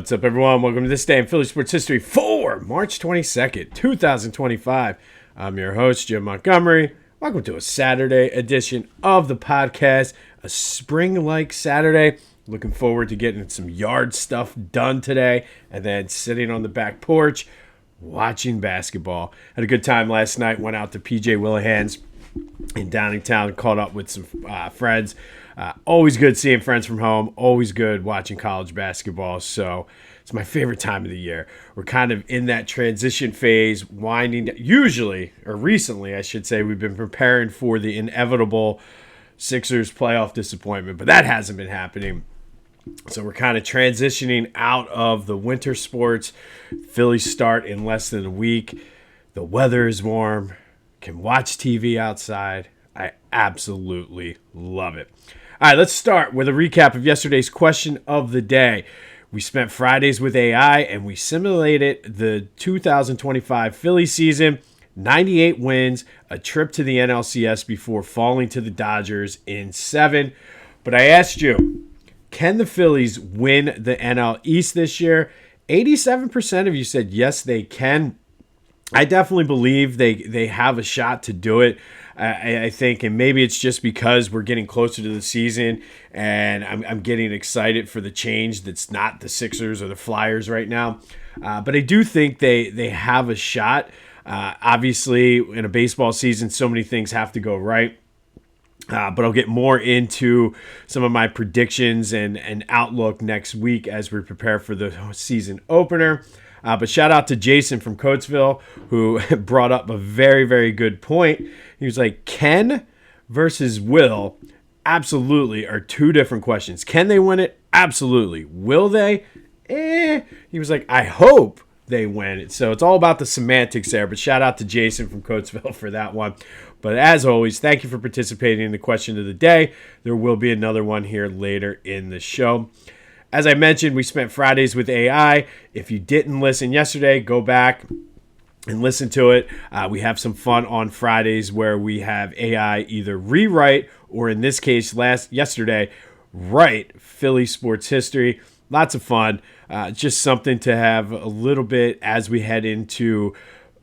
What's up, everyone? Welcome to this day in Philly sports history for March 22nd, 2025. I'm your host, Jim Montgomery. Welcome to a Saturday edition of the podcast, a spring-like Saturday. Looking forward to getting some yard stuff done today and then sitting on the back porch watching basketball. Had a good time last night. Went out to PJ Willihan's in Downingtown, caught up with some friends. Always good seeing friends from home. Always good watching college basketball. So it's my favorite time of the year. We're kind of in that transition phase, winding down. Usually, or recently, I should say, we've been preparing for the inevitable Sixers playoff disappointment, but that hasn't been happening. So we're kind of transitioning out of the winter sports. Phillies start in less than a week. The weather is warm. Can watch TV outside. I absolutely love it. All right, let's start with a recap of yesterday's question of the day. We spent Fridays with AI, and we simulated the 2025 Philly season. 98 wins, a trip to the NLCS before falling to the Dodgers in 7. But I asked you, can the Phillies win the NL East this year? 87% of you said yes, they can. I definitely believe they have a shot to do it. I think, and maybe it's just because we're getting closer to the season and I'm getting excited for the change that's not the Sixers or the Flyers right now. But I do think they have a shot. Obviously, in a baseball season, so many things have to go right. But I'll get more into some of my predictions and outlook next week as we prepare for the season opener. But shout out to Jason from Coatesville, who brought up a very, very good point. He was like, Ken versus Will absolutely are two different questions. Can they win it? Absolutely. Will they? He was like, I hope they win it. So it's all about the semantics there. But shout out to Jason from Coatesville for that one. But as always, thank you for participating in the question of the day. There will be another one here later in the show. As I mentioned, we spent Fridays with AI. If you didn't listen yesterday, go back and listen to it. We have some fun on Fridays where we have AI either rewrite or, in this case, yesterday, write Philly sports history. Lots of fun. Just something to have a little bit as we head into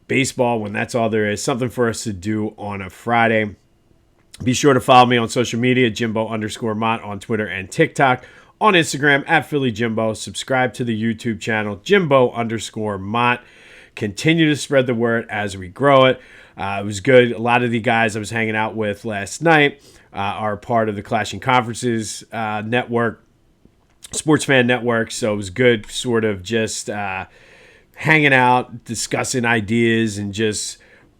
baseball when that's all there is. Something for us to do on a Friday. Be sure to follow me on social media, Jimbo_Mott on Twitter and TikTok. On Instagram, at Philly Jimbo. Subscribe to the YouTube channel, Jimbo_Mott. Continue to spread the word as we grow it. It was good. A lot of the guys I was hanging out with last night are part of the Clashing Conferences network, Sports Fan Network. So it was good sort of just hanging out, discussing ideas, and just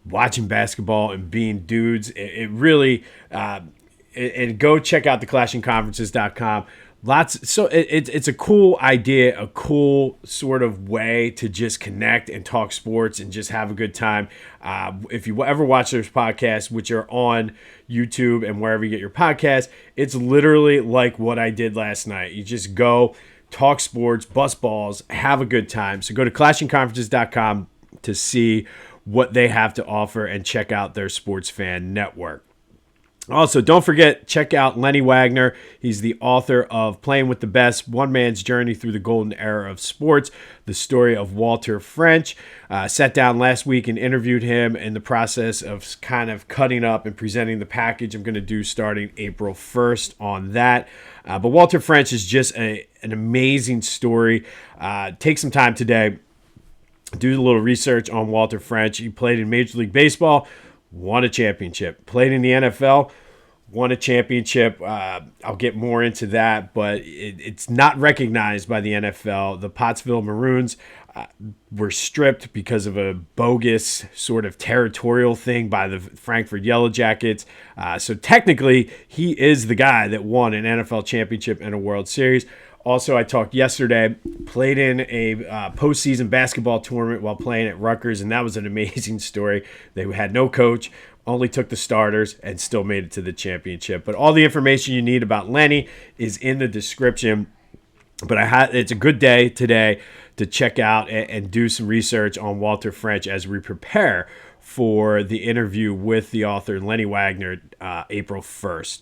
watching basketball and being dudes. It really, and go check out the clashingconferences.com. It's a cool idea, a cool sort of way to just connect and talk sports and just have a good time. If you ever watch those podcasts, which are on YouTube and wherever you get your podcasts, it's literally like what I did last night. You just go, talk sports, bust balls, have a good time. So go to clashingconferences.com to see what they have to offer and check out their sports fan network. Also, don't forget, check out Lenny Wagner. He's the author of Playing with the Best, One Man's Journey Through the Golden Era of Sports, the story of Walter French. Sat down last week and interviewed him in the process of kind of cutting up and presenting the package I'm going to do starting April 1st on that. But Walter French is just an amazing story. Take some time today, do a little research on Walter French. He played in Major League Baseball, won a championship. Played in the NFL, won a championship. I'll get more into that, but it's not recognized by the NFL. The Pottsville Maroons were stripped because of a bogus sort of territorial thing by the Frankfurt Yellow Jackets. So technically, he is the guy that won an NFL championship and a World Series. Also, I talked yesterday, played in a postseason basketball tournament while playing at Rutgers, and that was an amazing story. They had no coach, only took the starters, and still made it to the championship. But all the information you need about Lenny is in the description. But it's a good day today to check out and do some research on Walter French as we prepare for the interview with the author, Lenny Wagner, April 1st.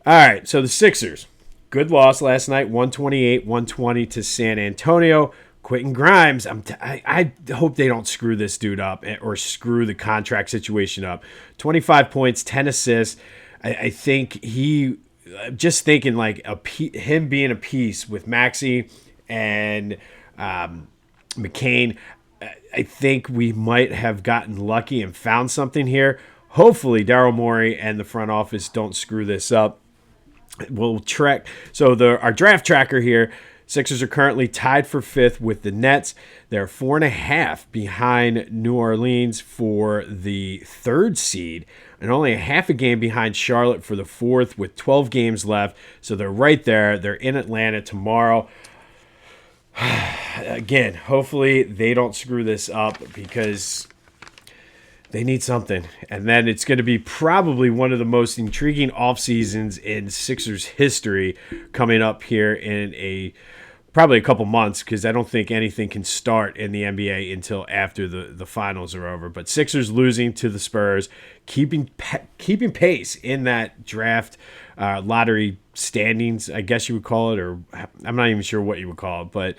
All right, so the Sixers. good loss last night, 128-120 to San Antonio. Quentin Grimes, I hope they don't screw this dude up or screw the contract situation up. 25 points, 10 assists. I think just thinking like him being a piece with Maxey and McCain, I think we might have gotten lucky and found something here. Hopefully Daryl Morey and the front office don't screw this up. We'll track. So our draft tracker here, Sixers are currently tied for 5th with the Nets. They're 4.5 behind New Orleans for the 3rd seed and only a half a game behind Charlotte for the 4th with 12 games left. So they're right there. They're in Atlanta tomorrow. Again, hopefully they don't screw this up because they need something. And then it's going to be probably one of the most intriguing off seasons in Sixers history coming up here in probably a couple months, because I don't think anything can start in the NBA until after the finals are over. But Sixers losing to the Spurs, keeping pace in that draft lottery standings, I guess you would call it, or I'm not even sure what you would call it. But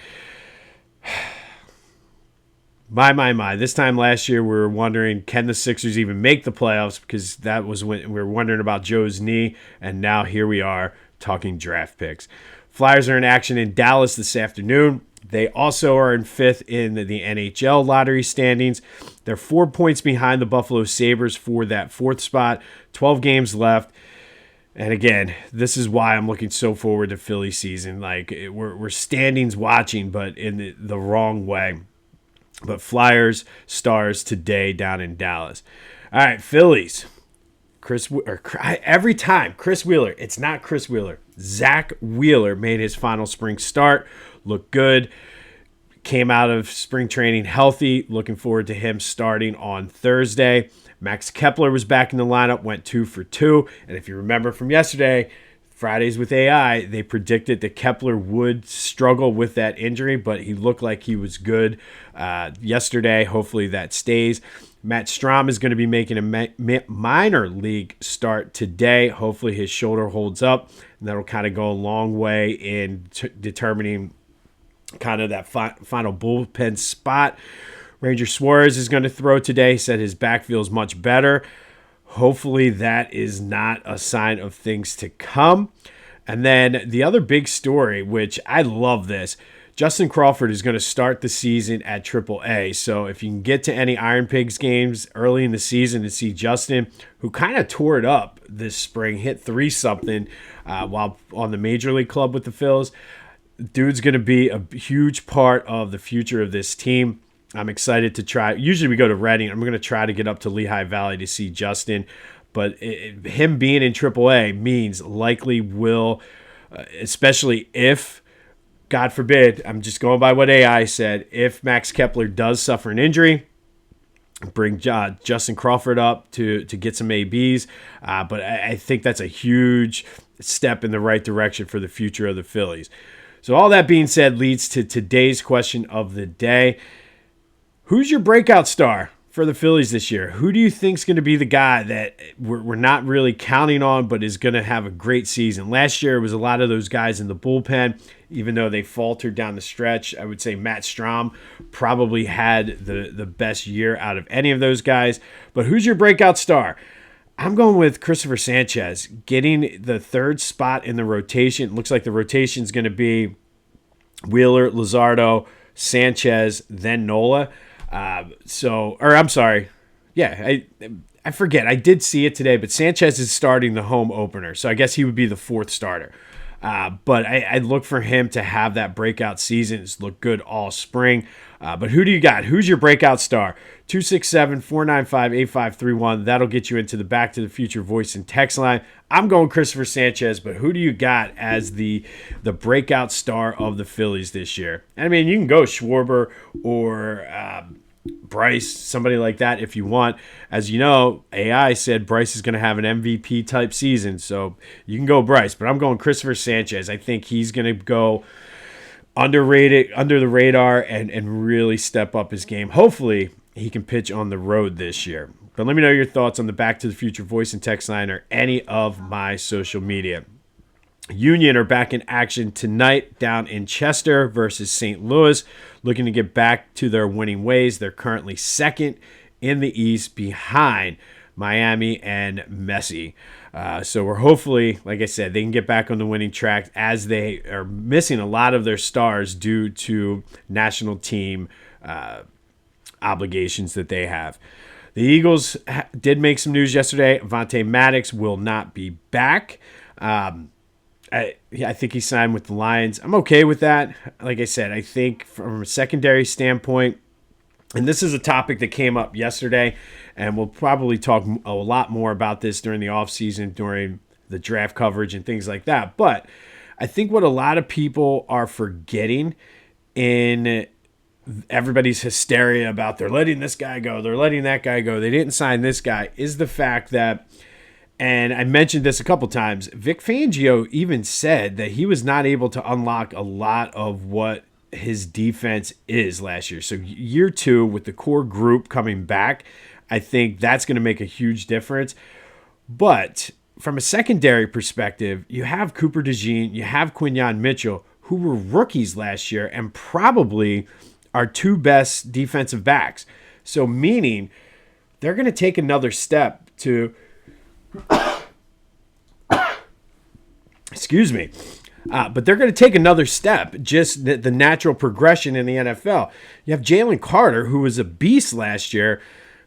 my. This time last year, we were wondering, can the Sixers even make the playoffs? Because that was when we were wondering about Joe's knee. And now here we are talking draft picks. Flyers are in action in Dallas this afternoon. They also are in 5th in the NHL lottery standings. They're 4 points behind the Buffalo Sabres for that 4th spot. 12 games left. And again, this is why I'm looking so forward to Philly season. Like, we're standings watching, but in the wrong way. But Flyers, Stars today down in Dallas. All right, Phillies. Every time, Chris Wheeler. It's not Chris Wheeler. Zack Wheeler made his final spring start. Looked good. Came out of spring training healthy. Looking forward to him starting on Thursday. Max Kepler was back in the lineup. Went 2 for 2. And if you remember from yesterday, Fridays with AI, they predicted that Kepler would struggle with that injury, but he looked like he was good yesterday. Hopefully that stays. Matt Strom is going to be making a minor league start today. Hopefully his shoulder holds up, and that'll kind of go a long way in determining kind of that final bullpen spot. Ranger Suarez is going to throw today. He said his back feels much better. Hopefully that is not a sign of things to come. And then the other big story, which I love this, Justin Crawford is going to start the season at AAA. So if you can get to any Iron Pigs games early in the season and see Justin, who kind of tore it up this spring, hit 3-something while on the Major League club with the Phils, dude's going to be a huge part of the future of this team. I'm excited to try. Usually we go to Reading. I'm going to try to get up to Lehigh Valley to see Justin. But him being in AAA means likely will, especially if, God forbid, I'm just going by what AI said, if Max Kepler does suffer an injury, bring Justin Crawford up to get some ABs. But I think that's a huge step in the right direction for the future of the Phillies. So all that being said leads to today's question of the day. Who's your breakout star for the Phillies this year? Who do you think is going to be the guy that we're not really counting on but is going to have a great season? Last year, it was a lot of those guys in the bullpen, even though they faltered down the stretch. I would say Matt Strom probably had the best year out of any of those guys. But who's your breakout star? I'm going with Christopher Sanchez, getting the 3rd spot in the rotation. It looks like the rotation is going to be Wheeler, Luzardo, Sanchez, then Nola. I forget. I did see it today, but Sanchez is starting the home opener, so I guess he would be the 4th starter. But I look for him to have that breakout season. It's looked good all spring. But who do you got? Who's your breakout star? 267-495-8531. That'll get you into the Back to the Future voice and text line. I'm going Christopher Sanchez, but who do you got as the breakout star of the Phillies this year? I mean, you can go Schwarber or Bryce, somebody like that if you want. As you know, AI said Bryce is going to have an MVP type season, so you can go Bryce, but I'm going Christopher Sanchez. I think he's going to go underrated, under the radar, and really step up his game. Hopefully, he can pitch on the road this year. But let me know your thoughts on the Back to the Future voice and text line or any of my social media. Union are back in action tonight down in Chester versus St. Louis, looking to get back to their winning ways. They're currently second in the East behind Miami and Messi. So we're hopefully, like I said, they can get back on the winning track as they are missing a lot of their stars due to national team obligations that they have. The Eagles did make some news yesterday. Avonte Maddox will not be back. I think he signed with the Lions. I'm okay with that. Like I said, I think from a secondary standpoint, and this is a topic that came up yesterday, and we'll probably talk a lot more about this during the offseason, during the draft coverage and things like that. But I think what a lot of people are forgetting in everybody's hysteria about they're letting this guy go, they're letting that guy go, they didn't sign this guy, is the fact that, and I mentioned this a couple times, Vic Fangio even said that he was not able to unlock a lot of what his defense is last year. So year two, with the core group coming back, I think that's going to make a huge difference. But from a secondary perspective, you have Cooper DeJean, you have Quinyon Mitchell, who were rookies last year and probably our two best defensive backs. So meaning they're going to take another step to excuse me. But they're going to take another step, just the natural progression in the NFL. You have Jalen Carter, who was a beast last year,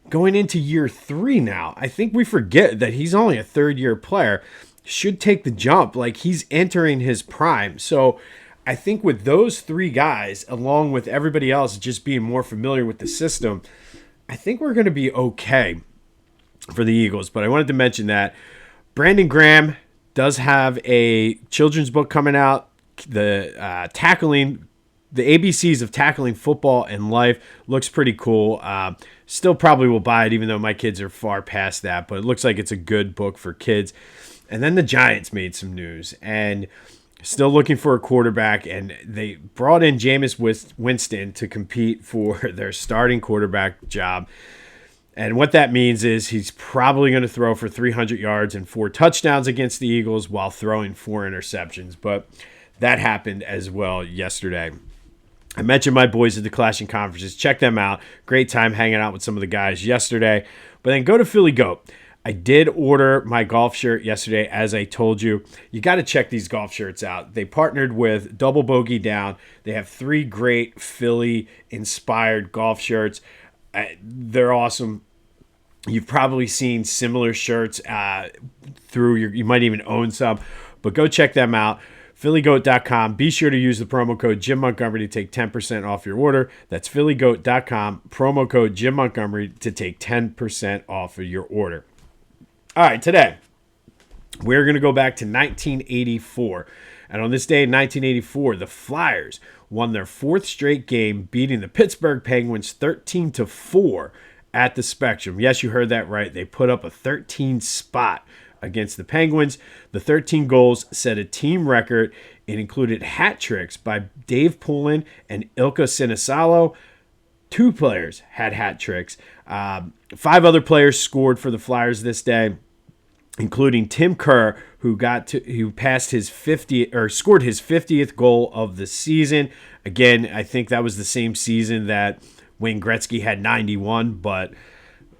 going into year 3 now. I think we forget that he's only a third-year player. Should take the jump, like he's entering his prime. So I think with those 3 guys, along with everybody else just being more familiar with the system, I think we're going to be okay for the Eagles. But I wanted to mention that Brandon Graham does have a children's book coming out, the ABCs of tackling football and life. Looks pretty cool. Still probably will buy it, even though my kids are far past that, but it looks like it's a good book for kids. And then the Giants made some news and still looking for a quarterback, and they brought in Jameis Winston to compete for their starting quarterback job. And what that means is he's probably going to throw for 300 yards and 4 touchdowns against the Eagles while throwing 4 interceptions. But that happened as well yesterday. I mentioned my boys at the Clashing Conferences. Check them out. Great time hanging out with some of the guys yesterday. But then go to Philly Goat. I did order my golf shirt yesterday, as I told you. You got to check these golf shirts out. They partnered with Double Bogey Down. They have 3 great Philly-inspired golf shirts. They're awesome. You've probably seen similar shirts you might even own some, but go check them out. PhillyGoat.com. Be sure to use the promo code Jim Montgomery to take 10% off your order. That's PhillyGoat.com. Promo code Jim Montgomery to take 10% off of your order. All right, today we're going to go back to 1984. And on this day in 1984, the Flyers won their 4th straight game, beating the Pittsburgh Penguins 13-4 at the Spectrum. Yes, you heard that right. They put up a 13 spot against the Penguins. The 13 goals set a team record. It included hat tricks by Dave Poulin and Ilkka Sinisalo. 2 players had hat tricks. 5 other players scored for the Flyers this day, including Tim Kerr, who passed his 50th or scored his 50th goal of the season. Again, I think that was the same season that Wayne Gretzky had 91, but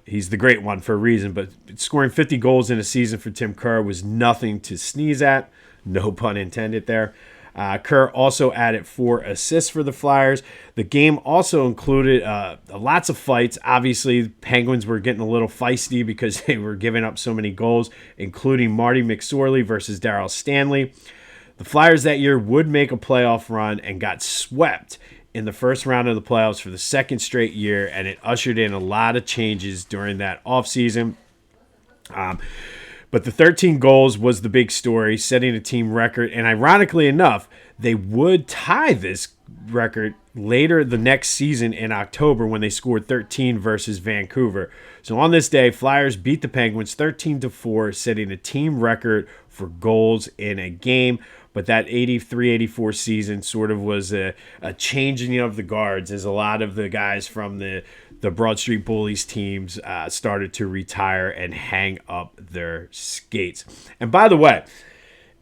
he's the great one for a reason. But scoring 50 goals in a season for Tim Kerr was nothing to sneeze at. No pun intended there. Kerr also added 4 assists for the Flyers. The game also included lots of fights. Obviously, the Penguins were getting a little feisty because they were giving up so many goals, including Marty McSorley versus Darryl Stanley. The Flyers that year would make a playoff run and got swept in the first round of the playoffs for the 2nd straight year, and it ushered in a lot of changes during that offseason. But the 13 goals was the big story, setting a team record. And ironically enough, they would tie this record later the next season in October when they scored 13 versus Vancouver. So on this day, Flyers beat the Penguins 13-4, setting a team record for goals in a game. But that 83-84 season sort of was a changing of the guards as a lot of the guys from the Broad Street Bullies teams started to retire and hang up their skates. And by the way,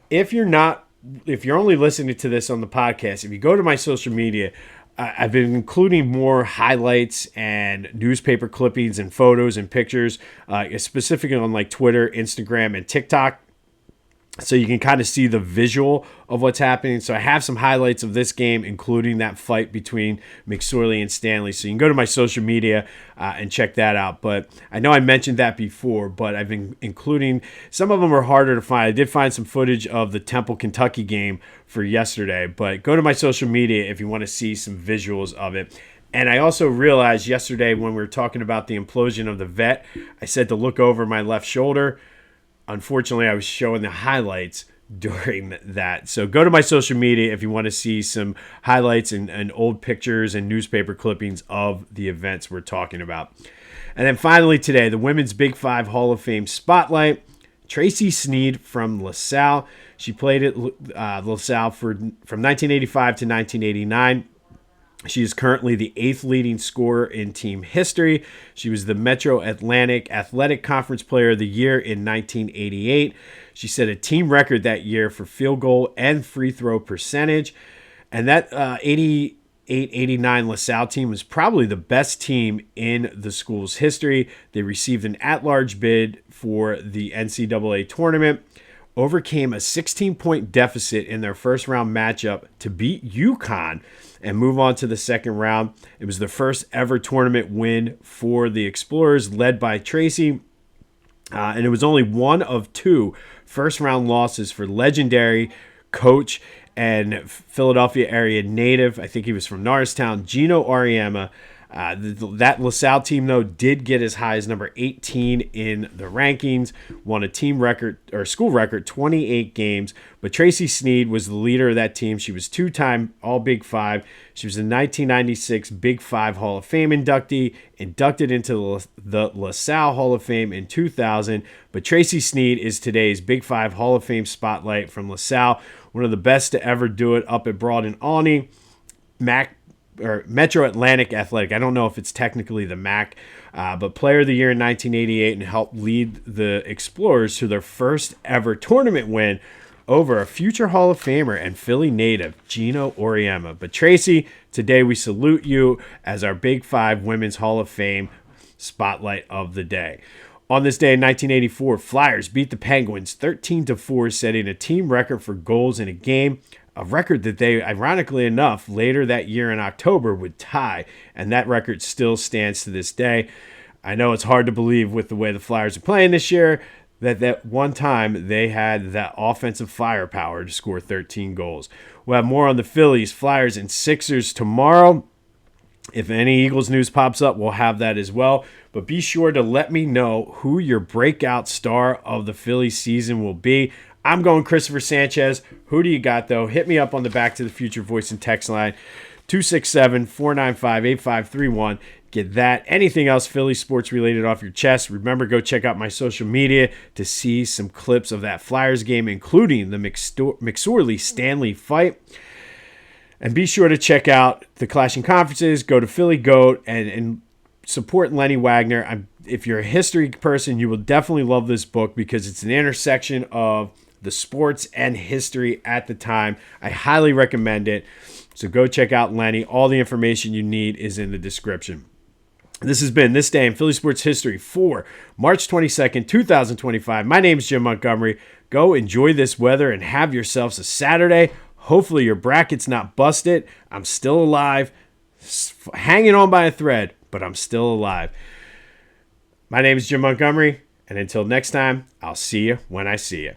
if you're not if you're only listening to this on the podcast, if you go to my social media, I've been including more highlights and newspaper clippings and photos and pictures, specifically on like Twitter, Instagram, and TikTok. So you can kind of see the visual of what's happening. So I have some highlights of this game, including that fight between McSorley and Stanley. So you can go to my social media and check that out. But I know I mentioned that before, but I've been including, some of them are harder to find. I did find some footage of the Temple, Kentucky game for yesterday. But go to my social media if you want to see some visuals of it. And I also realized yesterday when we were talking about the implosion of the vet, I said to look over my left shoulder. Unfortunately, I was showing the highlights during that. So go to my social media if you want to see some highlights and old pictures and newspaper clippings of the events we're talking about. And then finally today, the Women's Big Five Hall of Fame Spotlight. Tracey Sneed from LaSalle. She played at LaSalle from 1985 to 1989. She is currently the 8th leading scorer in team history. She was the Metro Atlantic Athletic Conference Player of the Year in 1988. She set a team record that year for field goal and free throw percentage. And that 88-89 LaSalle team was probably the best team in the school's history. They received an at-large bid for the NCAA tournament, overcame a 16-point deficit in their first round matchup to beat UConn and move on to the second round. It was the first ever tournament win for the Explorers, led by Tracey. And it was only one of two first-round losses for legendary coach and Philadelphia area native. I think he was from Norristown, Gino Auriemma. That LaSalle team, though, did get as high as number 18 in the rankings, won a team record or school record 28 games. But Tracey Sneed was the leader of that team. She was two-time All Big Five. She was a 1996 Big Five Hall of Fame inductee, inducted into the LaSalle Hall of Fame in 2000. But Tracey Sneed is today's Big Five Hall of Fame spotlight from LaSalle, one of the best to ever do it up at Broad and Olney. Metro Atlantic Athletic. I don't know if it's technically the MAC, but Player of the Year in 1988 and helped lead the Explorers to their first ever tournament win over a future Hall of Famer and Philly native, Gino Auriemma. But Tracey, today we salute you as our Big Five Women's Hall of Fame spotlight of the day. On this day in 1984, Flyers beat the Penguins 13-4, setting a team record for goals in a game. A record that they, ironically enough, later that year in October would tie, and that record still stands to this day. I know it's hard to believe with the way the Flyers are playing this year that one time they had that offensive firepower to score 13 goals. We'll have more on the Phillies, Flyers, and Sixers tomorrow. If any Eagles news pops up, we'll have that as well. But be sure to let me know who your breakout star of the Phillies season will be. I'm going Christopher Sanchez. Who do you got, though? Hit me up on the Back to the Future voice and text line, 267-495-8531. Get that. Anything else Philly sports related off your chest. Remember, go check out my social media to see some clips of that Flyers game, including the McSorley-Stanley fight. And be sure to check out the Clashing Conferences. Go to Philly Goat and support Lenny Wagner. If you're a history person, you will definitely love this book because it's an intersection of the sports and history at the time. I highly recommend it. So go check out Lenny. All the information you need is in the description. This has been This Day in Philly Sports History for March 22nd, 2025. My name is Jim Montgomery. Go enjoy this weather and have yourselves a Saturday. Hopefully your bracket's not busted. I'm still alive, hanging on by a thread, but I'm still alive. My name is Jim Montgomery, and until next time, I'll see you when I see you.